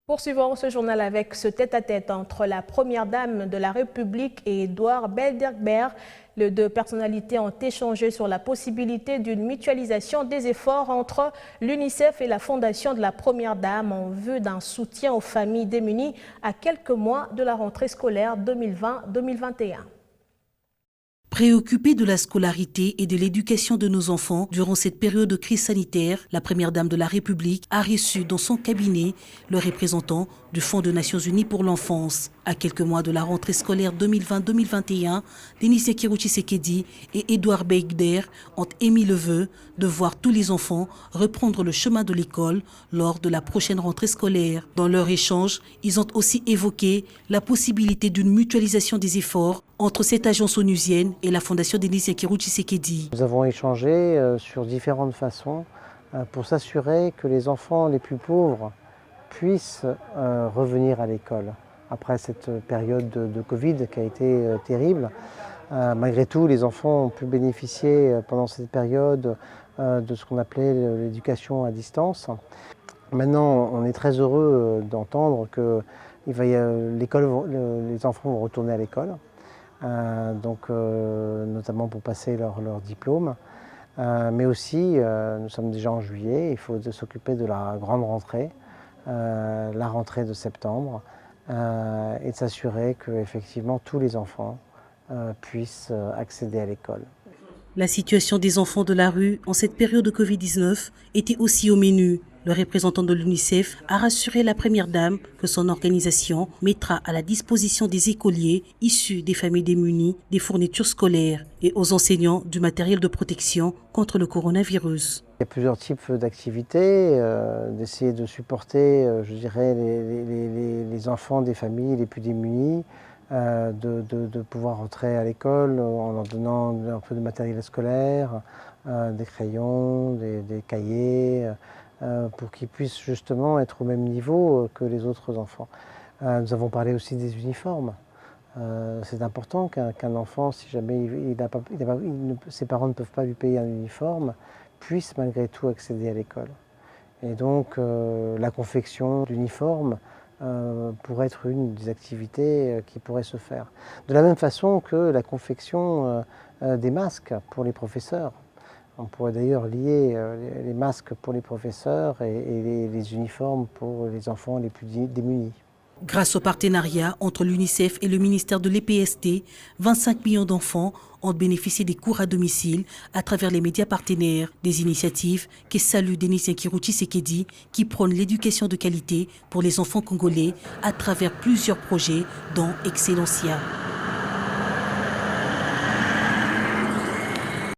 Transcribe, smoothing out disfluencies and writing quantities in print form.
Poursuivons ce journal avec ce tête-à-tête entre la première dame de la République et Edouard Belderkber. Les deux personnalités ont échangé sur la possibilité d'une mutualisation des efforts entre l'UNICEF et la Fondation de la Première Dame en vue d'un soutien aux familles démunies à quelques mois de la rentrée scolaire 2020-2021. Préoccupée de la scolarité et de l'éducation de nos enfants durant cette période de crise sanitaire, la première dame de la République a reçu dans son cabinet le représentant du Fonds des Nations Unies pour l'enfance. À quelques mois de la rentrée scolaire 2020-2021, Denis Sekirou Tshisekedi et Edouard Belderkber ont émis le vœu de voir tous les enfants reprendre le chemin de l'école lors de la prochaine rentrée scolaire. Dans leur échange, ils ont aussi évoqué la possibilité d'une mutualisation des efforts entre cette agence onusienne et la Fondation Denis Sekirou Tshisekedi. Nous avons échangé sur différentes façons pour s'assurer que les enfants les plus pauvres puissent revenir à l'école. Après cette période de Covid qui a été terrible, malgré tout, les enfants ont pu bénéficier pendant cette période de ce qu'on appelait l'éducation à distance. Maintenant, on est très heureux d'entendre que les enfants vont retourner à l'école. Notamment pour passer leur diplôme. Mais aussi, nous sommes déjà en juillet, il faut s'occuper de la grande rentrée, la rentrée de septembre, et de s'assurer que effectivement tous les enfants puissent accéder à l'école. La situation des enfants de la rue en cette période de Covid-19 était aussi au menu. Le représentant de l'UNICEF a rassuré la première dame que son organisation mettra à la disposition des écoliers issus des familles démunies des fournitures scolaires et aux enseignants du matériel de protection contre le coronavirus. Il y a plusieurs types d'activités, d'essayer de supporter, je dirais, les enfants des familles les plus démunies, de pouvoir rentrer à l'école en leur donnant un peu de matériel scolaire, des crayons, des cahiers, pour qu'ils puissent justement être au même niveau que les autres enfants. Nous avons parlé aussi des uniformes. C'est important qu'un enfant, si jamais ses parents ne peuvent pas lui payer un uniforme, puisse malgré tout accéder à l'école. Et donc la confection d'uniformes pourrait être une des activités qui pourrait se faire. De la même façon que la confection des masques pour les professeurs. On pourrait d'ailleurs lier les masques pour les professeurs et les uniformes pour les enfants les plus démunis. Grâce au partenariat entre l'UNICEF et le ministère de l'EPST, 25 millions d'enfants ont bénéficié des cours à domicile à travers les médias partenaires. Des initiatives que salue Denis Sekirou Tshisekedi qui prône l'éducation de qualité pour les enfants congolais à travers plusieurs projets dont Excellencia.